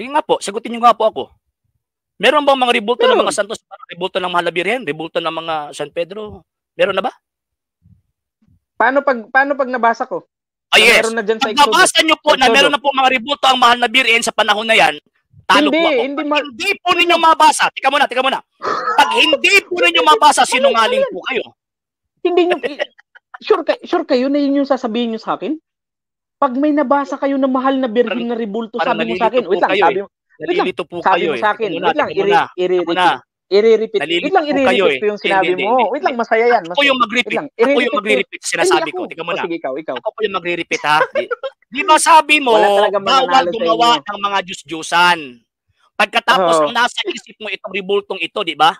Sige nga po, sagutin niyo nga po ako. Meron bang mga rebulto ng mga santos? Rebulto ng Mahal na Birhen? Rebulto ng mga San Pedro? Meron na ba? Paano pag nabasa ko? Yes. Meron na dyan sa nabasa niyo po na meron na po mga rebulto ang Mahal na Birhen sa panahon na yan, talo po ako. Hindi po ninyo mabasa. Tika muna. Pag hindi po ninyo mabasa, sinungaling po kayo. Hindi nyo, sure kayo na yun yung sasabihin nyo sa akin? Pag may nabasa kayo na Mahal na Birhen na rebulto, sabi mo sa akin, wait lang, nalilito po kayo. Sabi mo sa akin, wait lang, i-repeat. Wait lang, i-repeat ko yung sinabi mo. Wait lang, masaya yan. Ako yung magre-repeat sinasabi ko. Tika muna. Sige, ikaw. Ako po yung magre-repeat, ha? Di ba sabi mo, bawal gumawa ng mga Diyos-Diyosan. Pagkatapos, ang nasa isip mo itong rebultong ito, di ba?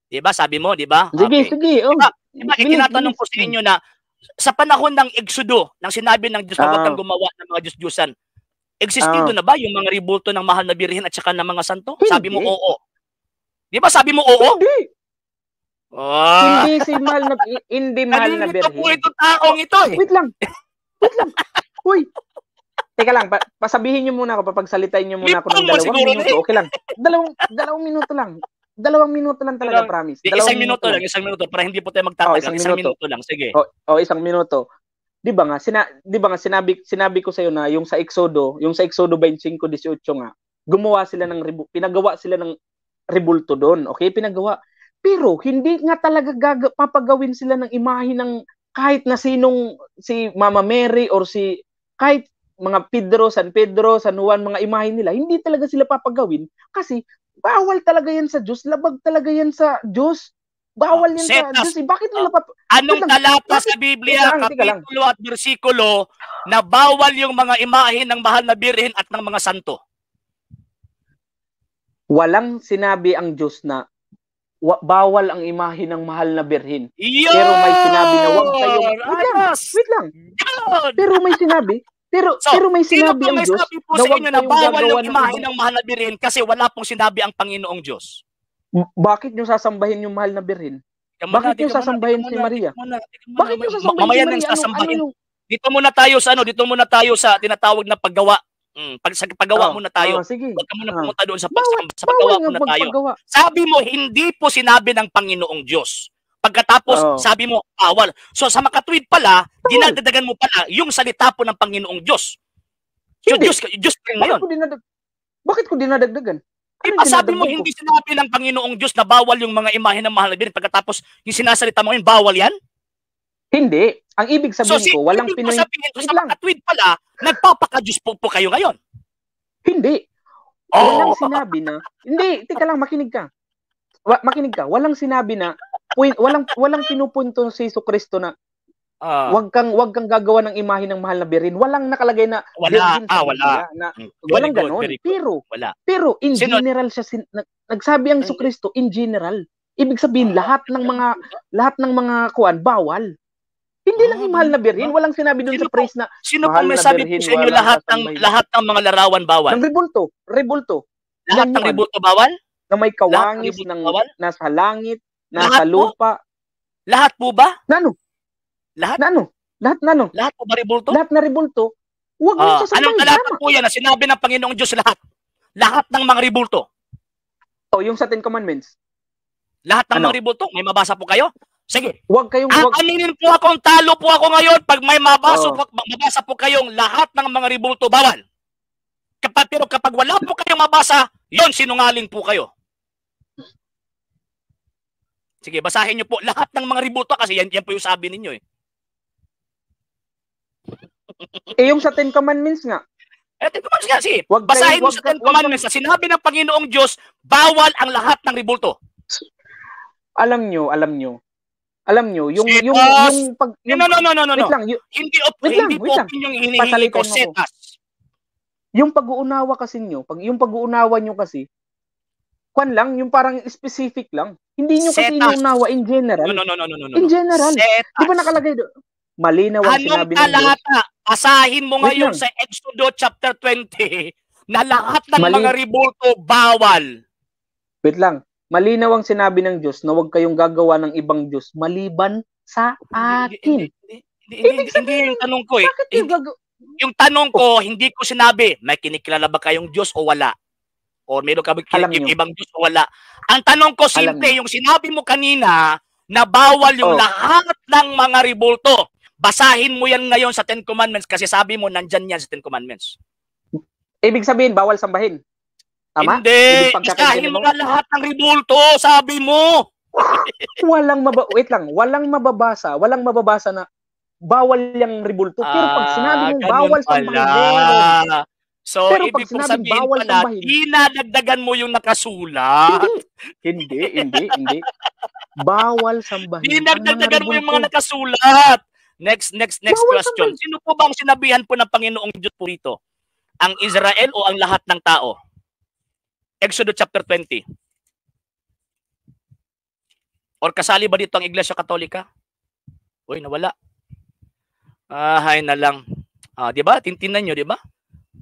Di ba? Sabi mo, di ba? Sige. Diba, ikinatanong ko sa inyo na sa panahon ng Exodo, nang sinabi ng Diyos, huwag kang gumawa ng mga Diyos-Diyosan, existido na ba yung mga rebulto ng Mahal na Birhen at saka ng mga santo? Hindi. Sabi mo oo. Di ba sabi mo oo? Hindi. Hindi Mahal na Birhen. Po itong taong ito eh. Wait lang. Uy. Teka lang, pasabihin niyo muna ako, papagsalitain niyo muna ako ng 2 minuto. Okay lang. Dalawang minuto lang. 2 minuto lang talaga, promise. Isang minuto para hindi po tayo magtatagal. Isang minuto lang, sige. 1 minuto. Di ba nga sinabi ko sa iyo na yung sa Exodo 25:18 nga, pinagawa sila ng rebulto doon. Okay, pinagawa. Pero hindi nga talaga papagawin sila ng imahe ng kahit na sinong si Mama Mary or si kahit mga San Pedro, San Juan, mga imahe nila. Hindi talaga sila papagawin kasi bawal talaga yan sa Diyos, labag talaga yan sa Diyos. Bawal yan sa Diyos. Bakit nila anong talata sa Biblia, kapitulo at bersikulo na bawal yung mga imahe ng Mahal na Birhen at ng mga santo? Walang sinabi ang Diyos na bawal ang imahe ng Mahal na Birhen. Pero may sinabi na wag kayong... Wait lang. Pero may sinabi... Pero may sinabi ang Diyos na wag kayong bawal yung imahe ng Mahal na Birhen kasi wala pong sinabi ang Panginoong Diyos. Bakit nyo sasambahin yung Mahal na Birhen? Bakit nyo sasambahin si Maria? Bakit nyo sasambahin si Maria? Dito muna tayo sa tinatawag na paggawa. Sa paggawa muna tayo. Sige. Huwag ka muna pumunta doon sa paggawa muna tayo. Sabi mo, hindi po sinabi ng Panginoong Diyos. Pagkatapos, sabi mo, bawal. So sa makatwid pala, dinadagdagan mo pala yung salita po ng Panginoong Diyos. So Diyos rin ngayon. Bakit ko dinadagdagan? Sabi mo, hindi sinabi ng Panginoong Diyos na bawal yung mga imahe ng Mahal na Birhen. Pagkatapos, yung sinasalita mo ngayon, bawal yan? Hindi. Ang ibig sabihin ko, walang Pinoy... Sa makatwid pala, nagpapaka-Diyos po kayo ngayon. Hindi. Walang sinabi na... Hindi, tika lang, makinig ka. Walang sinabi na... Walang pinupunto si Jesucristo na wag kang gagawa ng imahe ng Mahal na Birhen. Walang nakalagay na wala. Walang ganon. Pero in general siya nagsabi ang Jesucristo in general. Ibig sabihin lahat ng mga kuan bawal. Hindi lang yung Mahal na Birhen, walang sinabi doon sa praise na sino po may sabi po sa inyo lahat ng mga larawan bawal? Ng rebulto. Lahat ng rebulto bawal? Na may kawangis ng nasa langit, nasa lupa. Lahat po ba? Nano? Lahat na po ba rebulto? Lahat na rebulto. Huwag mo sasabihin. Anong talata po yan na sinabi ng Panginoong Diyos lahat? Lahat ng mga rebulto. Yung sa 10 Commandments. Lahat ng mga rebulto? May mabasa po kayo? Sige. Aminin po akong talo po ako ngayon pag may mabasa po kayong lahat ng mga rebulto bawal. Pero kapag wala po kayong mabasa, yon sinungaling po kayo. Sige, basahin niyo po lahat ng mga rebulto kasi yan po yung sabi ninyo eh. Yung sa 10 Commandments nga. 10 Commandments nga, sige. Basahin mo sa 10 Commandments na sinabi ng Panginoong Diyos, bawal ang lahat ng rebulto. Alam nyo, yung pag... No. Wait lang. Hindi po yung hinihingi ko, setas. Yung pag-uunawa kasi nyo, yung pag-uunawa nyo kasi, kwan lang, yung parang specific lang. Hindi nyo kasi inuunawa in general. No. In general. Di ba nakalagay doon? Malinaw ang sinabi ng Diyos. Anong talata? Asahin mo ngayon sa Exodo chapter 20 na lahat ng mga rebulto bawal. Wait lang. Malinaw ang sinabi ng Diyos na huwag kayong gagawa ng ibang Diyos maliban sa akin. Hindi yung tanong ko eh. yung tanong ko, hindi ko sinabi, may kinikilala ba kayong Diyos o wala? O meron ka ibang Diyos o wala? Ang tanong ko, simple, yung sinabi mo kanina, na bawal yung lahat ng mga ribulto. Basahin mo yan ngayon sa Ten Commandments kasi sabi mo, nandyan yan sa Ten Commandments. Ibig sabihin, bawal sambahin. Tama? Hindi, isahin mo na lahat ng ribulto, sabi mo. Wait lang, walang mababasa na bawal yung ribulto. Pero pag sinabi mong bawal sambahin, so, pero ibig kong sabihin pala, dinadagdagan mo yung nakasulat. Hindi. Bawal sambahin. Dinadagdagan mo yung mga nakasulat. Next question. Sino po ba ang sinabihan po ng Panginoong Diyos po rito? Ang Israel o ang lahat ng tao? Exodus chapter 20. Or kasali ba dito ang Iglesia Katolika? Uy, nawala. Hay na lang. Di ba? Tintinan nyo, di ba?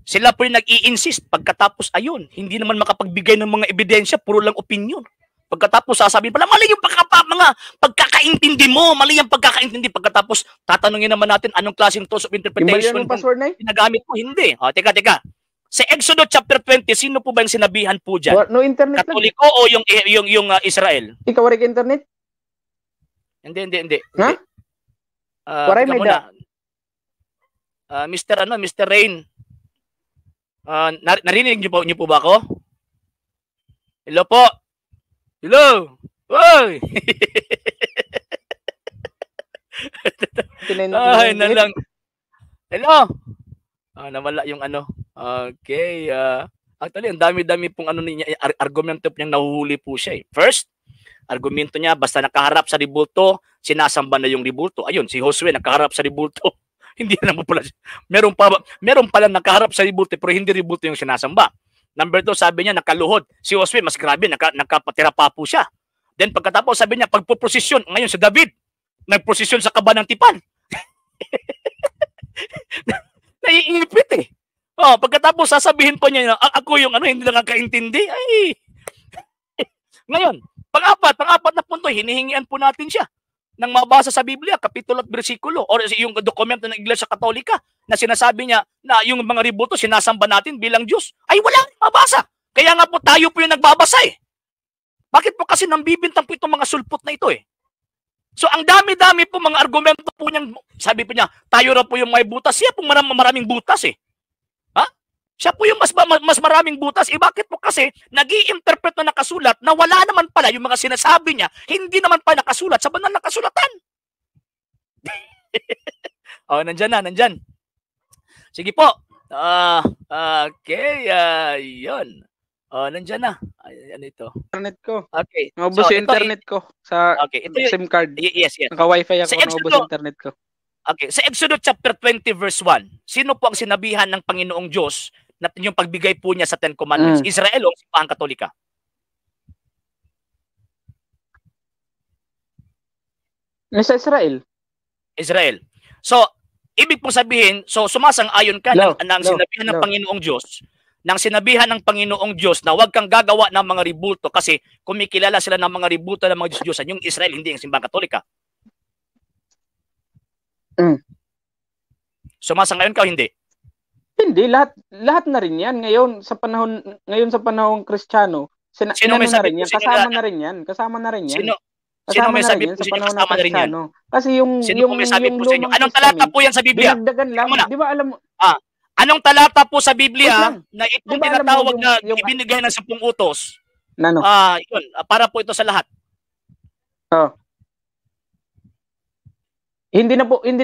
Sila po yung nag-i-insist. Pagkatapos, ayun, hindi naman makapagbigay ng mga ebidensya, puro lang opinion. Pagkatapos, sasabihin pala, mali yung mga pagkakaintindi mo, mali yung pagkakaintindi. Pagkatapos, tatanungin naman natin anong klaseng tools of interpretation yung password na ginagamit mo. Hindi. Teka. Sa Exodus chapter 20, sino po ba yung sinabihan po dyan? No internet Katoliko o yung Israel? Ikaw wala ka internet? Hindi. Ha? Waray may da. Mr. Rain. Narinig niyo po ba ako? Hello po. Hello. Oy. Ay, na lang. Hello. Nawala yung ano. Okay. Actually, ang dami-dami pong niya, argumento niya, nahuhuli po siya. First, argumento niya, basta nakaharap sa ribulto, sinasamba na yung ribulto. Ayun, si Josue nakaharap sa ribulto. Hindi naman pala. Meron pala nakaharap sa ribulto, pero hindi ribulto yung sinasamba. Number 2, sabi niya, nakaluhod. Si Josue, mas grabe, nakapatira pa po siya. Then pagkatapos, sabi niya, pagpuprosesyon, ngayon si David, nagprosesyon sa kaba ng tipan. Naiipit eh. Pagkatapos, sasabihin pa niya, ako yung hindi nakakaintindi. Ay. Ngayon, pang-apat na punto, hinihingian po natin siya nang mabasa sa Biblia, kapitulo at bersikulo, o yung dokumento ng Iglesia Katolika na sinasabi niya na yung mga ribulto sinasamba natin bilang Diyos. Ay, wala mabasa. Kaya nga po tayo po yung nagbabasa eh. Bakit po kasi nambibintang po itong mga sulpot na ito eh? So, ang dami-dami po mga argumento po niyang, sabi po niya, tayo na po yung may butas. Siya po maraming butas eh. Siya po yung mas maraming butas. Bakit po kasi nag-i-interpret na nakasulat na wala naman pala yung mga sinasabi niya, hindi naman pa nakasulat sa banal na kasulatan. Nandyan. Sige po. Okay, yun. Nandyan na. Ano ito? Internet ko. Okay. Naubos yung internet ko sa SIM card. Yes. Naka-wifi ako, naubos yung internet ko. Okay. Sa Exodus chapter 20 verse 1, sino po ang sinabihan ng Panginoong Diyos na yung pagbigay po niya sa Ten Commandments? Israel o Simbahan Katolika? Nasa Israel. Israel. So, ibig pong sabihin, sumasang-ayon ka ng sinabihan ng Panginoong Diyos, nang sinabihan ng Panginoong Diyos na huwag kang gagawa ng mga ribulto kasi kumikilala sila ng mga ribulto ng mga Diyos-Diyosan, yung Israel, hindi yung Simbahan Katolika. Sumasang-ayon ka o hindi? Hindi, lahat na rin yan. Ngayon sa panahong Kristiyano, kasama na rin yan. Sino may sabi po sa inyo kasama na rin yan? Kasi yung may sabi po sa inyo? Anong talata po yan sa Biblia? Dinagdagan lang. Di ba alam mo? Anong talata po sa Biblia na itong tinatawag na ibinigay ng 10 utos? Yun, para po ito sa lahat. Hindi na po 10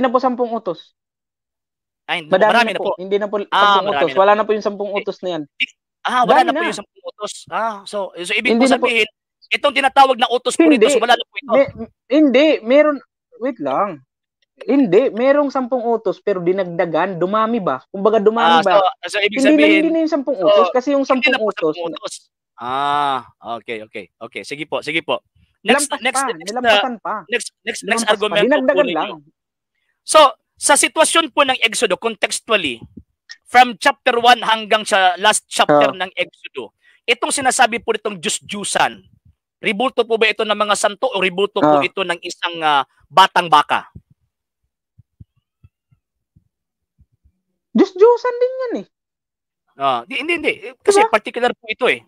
utos. Marami na po. Hindi na po 10 utos. Wala na po yung 10 utos na yan. Wala na po yung 10 utos. So ibig po sabihin, itong tinatawag na utos po ito, wala na po ito. Hindi, wait lang. Hindi, merong 10 utos pero dinagdagan, dumami ba? Kumbaga dumami ba? So ibig sabihin, hindi na yung 10 utos kasi yung 10 utos. Okay. Sige po. Next argument dinagdagan lang. So, sa sitwasyon po ng Exodo, contextually, from chapter 1 hanggang sa last chapter ng Exodo, itong sinasabi po itong Diyos-Diyusan, ribulto po ba ito ng mga santo o ribulto po ito ng isang batang baka? Diyos-Diyosan din yan eh. Hindi. Kasi diba? Particular po ito eh.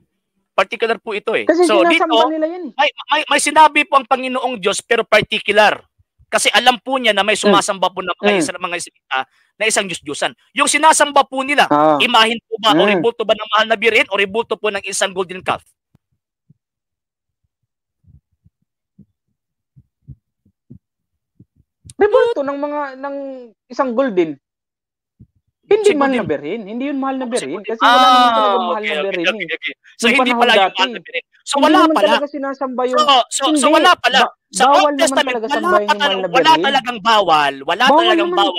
Particular po ito eh. Kasi so dito, nila yan eh. May sinabi po ang Panginoong Diyos pero particular. Kasi alam po niya na may sumasamba po na mga Israelita na isang Diyos-Diyosan. Yung sinasamba po nila, imahin po ba o rebulto ba ng mahal na birhen o rebulto po ng isang golden calf? Rebulto ng isang golden. Hindi mahal na birhen. Hindi yun mahal na birhen. Kasi wala naman talaga mahal na birhen. So, hindi pala yung mahal na birhen. So, wala pala. Sinasamba yung... So, wala pala. Sa Old Testament, wala talagang bawal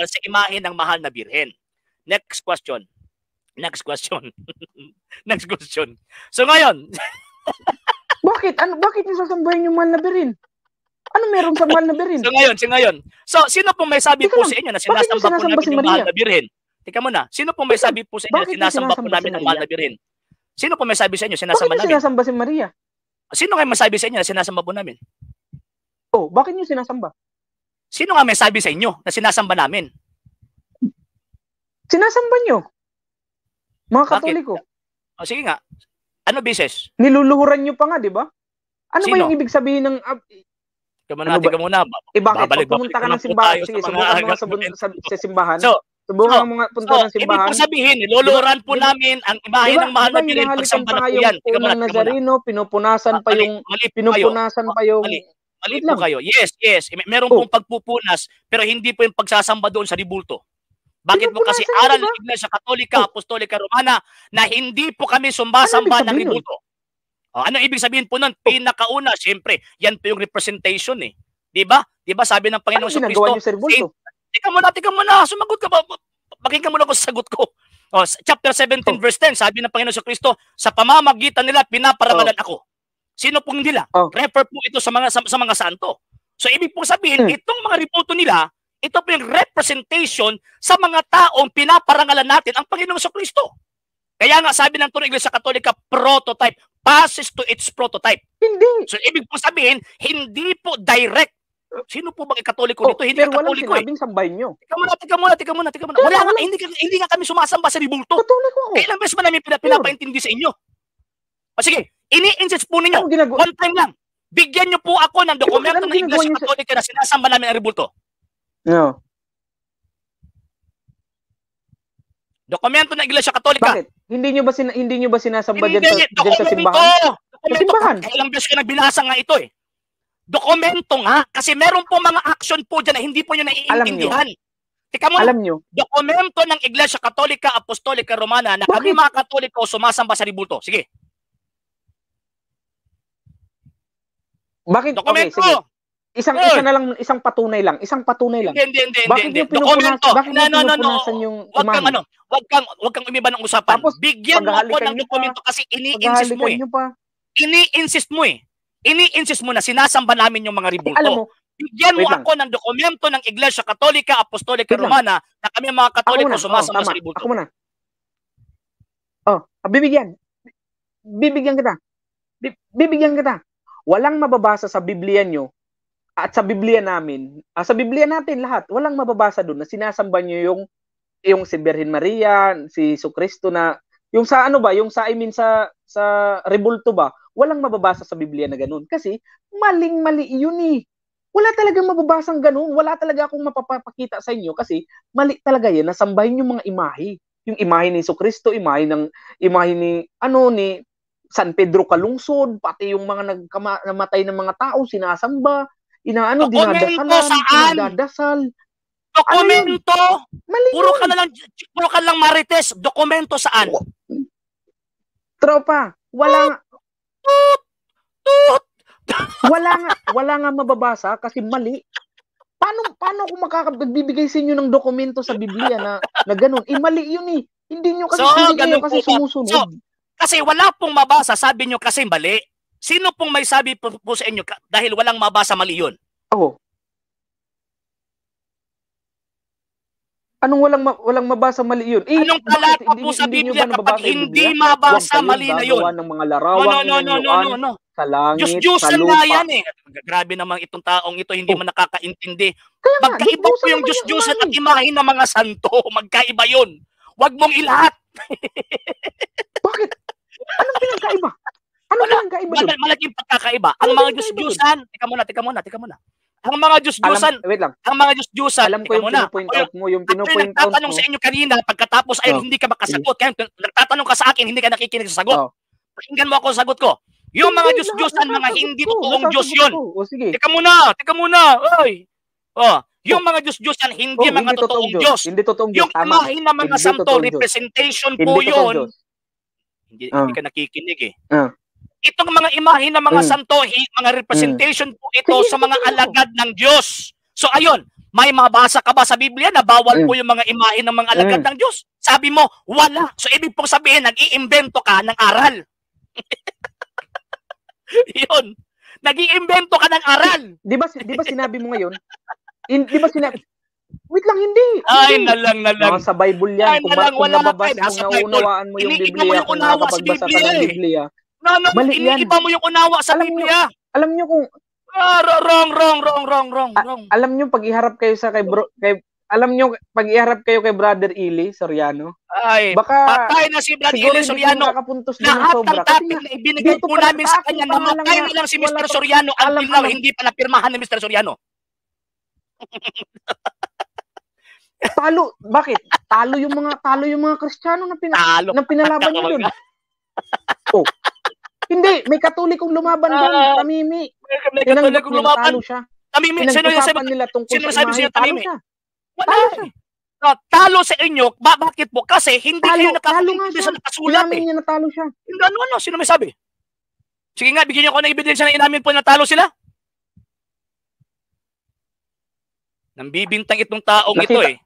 sa imahe ng mahal na birhen. Next question. So, ngayon... Bakit niyo sasambahin yung mahal na birhen? Ano meron sa mahal na birhen? So, ngayon. So, sino pong may sabi po sa inyo na sinasamba po namin yung mahal na birhen? Teka muna, sino po may sabi po sa inyo na sinasamba po namin ang mahal na birhen? Sino po may sabi sa inyo sinasamba namin? Bakit sinasamba si Maria? Sino nga may sabi sa inyo na sinasamba po namin? Oh, bakit niyo sinasamba? Sino nga may sabi sa inyo na sinasamba namin? Sinasamba niyo? Mga Katoliko. Sige nga. Ano bises? Niluluhuran niyo pa nga, di ba? Ano ba yung ibig sabihin ng... Teka muna. Bakit? Pumunta ka ng simbahan. Sige, subukan mo sa simbahan. Subukan mo nga punta ng simbahan. Ibig sabihin, luluran po namin ang imahe ng mahal na birhen pagsamba na po yan. Unang Nazareno, pinupunasan pa yung... Mali po kayo. Yes. Meron pong pagpupunas, pero hindi po yung pagsasamba doon sa ribulto. Bakit mo kasi aral ng Iglesia Katolika, Apostolika Romana na hindi po kami sumbasamba ng ribulto. Ano ibig sabihin po nun? Pinakauna, siyempre, yan po yung representation eh. Diba? Sabi ng Panginoong Kristo, Tika muna, sumagot ka ba? Pakinggan mo na ako sa sagot ko. Chapter 17 verse 10, sabi ng Panginoon Kristo, sa pamamagitan nila, pinaparangalan ako. Sino pong nila? Refer po ito sa mga santo. So, ibig pong sabihin, itong mga ribulto nila, ito po yung representation sa mga taong pinaparangalan natin ang Panginoong Kristo. Kaya nga, sabi ng Tunay Iglesia Katolika, prototype, passes to its prototype. Hindi. So, ibig pong sabihin, hindi po direct. Sino po bang Katoliko dito? Hindi pero walang sinabing sambahin nyo. Teka muna. Hindi nga kami sumasamba sa ribulto. Katoliko ako. Kailan beses ba namin pinapaintindi sa inyo? Sige, ini-insist po ninyo. One time lang. Bigyan nyo po ako ng dokumento ng Iglesia Katolika na sinasamba namin ang ribulto. No. Dokumento ng Iglesia Katolika. Bakit? Hindi nyo ba sinasamba dyan sa simbahan? Sa simbahan. Kailang beses ko nagbinasa nga ito eh. Dokumento nga, kasi meron po mga action po dyan na hindi po nyo naiintindihan. Tika mo, dokumento ng Iglesia Katolika, Apostolika Romana na kami mga Katoliko sumasamba sa ribulto. Sige. Bakit? Dokumento. Okay, sige. Isang patunay lang. Hindi. Bakit nyo pinupunasan yung imahe? Wag kang umiba ng usapan. Tapos, bigyan mo ako ng dokumento kasi ini-insist mo eh. Ini-insist mo na sinasamba namin yung mga ribulto. Alam mo, bigyan mo ako ng dokumento ng Iglesia Katolika, Apostolika Romana na kami mga Katoliko sumasamba sa ribulto. Ako muna. Bibigyan kita. Walang mababasa sa Biblia nyo at sa Biblia namin, sa Biblia natin lahat, walang mababasa doon na sinasamba nyo yung si Birhen Maria, si Jesucristo na yung sa sa ribulto ba? Walang mababasa sa Biblia na ganun. Kasi, maling-mali yun eh. Wala talagang mababasang ganun. Wala talaga akong mapapakita sa inyo kasi mali talaga yan. Nasambahin yung mga imahe. Yung imahe ni Jesucristo, imahe ni San Pedro Calungsod, pati yung mga namatay ng mga tao, sinasamba, dinadasal. Dokumento! Puro ka lang marites. Dokumento saan? Tropa, wala nga mababasa kasi mali. Paano ako makakapagbibigay sa inyo ng dokumento sa Biblia na ganun? Mali yun eh. Hindi nyo kasi sumusunod. Kasi wala pong mabasa, sabi nyo kasi mali. Sino pong may sabi po sa inyo dahil walang mabasa, mali yun? Ako. Anong walang mabasa, mali yun? Anong talata po sa Biblia kapag hindi mabasa, mali na yun? Ng mga larawang no. Sa langit, Diyos-Diyosan sa lupa. na yan eh. Grabe naman itong taong ito, hindi man nakakaintindi. Magkaiba po yung Diyos-Diyosan at imahe ng mga santo. Magkaiba yun. wag mong ilahat. Bakit? Anong pinagkaiba? Anong pinagkaiba doon? Malaking pagkakaiba. Ang mga Diyos-Diyusan, teka muna. Ang mga Diyos-Diyusan, ang mga Diyos-Diyusan, alam ko yung pinopoint out mo, yung pinopoint out mo. Nagtatanong sa inyo kanina, pagkatapos ay hindi ka makasagot. Kaya nagtatanong ka sa akin, hindi ka nakikinig sa sagot. Pakinggan mo ako sa sagot ko. Yung mga Diyos-Diyusan, mga hindi totoong Diyos yun. Teka muna. Oy. Yung mga Diyos-Diyusan, hindi mga totoong Diyos. Hindi totoong Diyos. Yung imahe ng mga santo, representation po yun. Hindi ka nakikinig eh. Itong mga imahe ng mga santo, mga representation po ito sa mga alagad ng Diyos. So ayun, may mabasa ka ba sa Biblia na bawal po yung mga imahe ng mga alagad ng Diyos? Sabi mo, wala. So ibig pong sabihin, nag-iimbento ka ng aral. Yun. Nag-iimbento ka ng aral. Di ba sinabi mo ngayon? Di ba sinabi? Wait lang, hindi. Ay, nalang. Sa Bible yan. Kung naunawaan mo yung Biblia, kung nakakapagbasa ka ng Biblia. Iniiba mo yung unawa sa Biblia. Alam nyo kung... Wrong. Alam nyo, pag iharap kayo sa pag iharap kayo kay Brother Ili Soriano, ay, baka patay na si Brother Ili Soriano. Lahat ng topic na ibinigay po namin sa kanya, namatay na lang si Mr. Soriano until now, hindi pa napirmahan ni Mr. Soriano. Bakit? Talo yung mga Kristiyano na pinalaban niyo doon. Hindi, may Katolikong lumaban doon, Tamimi. May Katolikong lumaban. Siya. Tamimi, sino nila tungkol sa imahe? Tamimi. Talo sa inyo, bakit po? Kasi hindi kayo nakakaintindi sa nakasulat eh. Inamin niya natalo siya. Ano? Sino may sabi? Sige nga, bigyan niyo ako ng ebidensya na inamin po natalo sila. Nambibintang itong taong ito eh.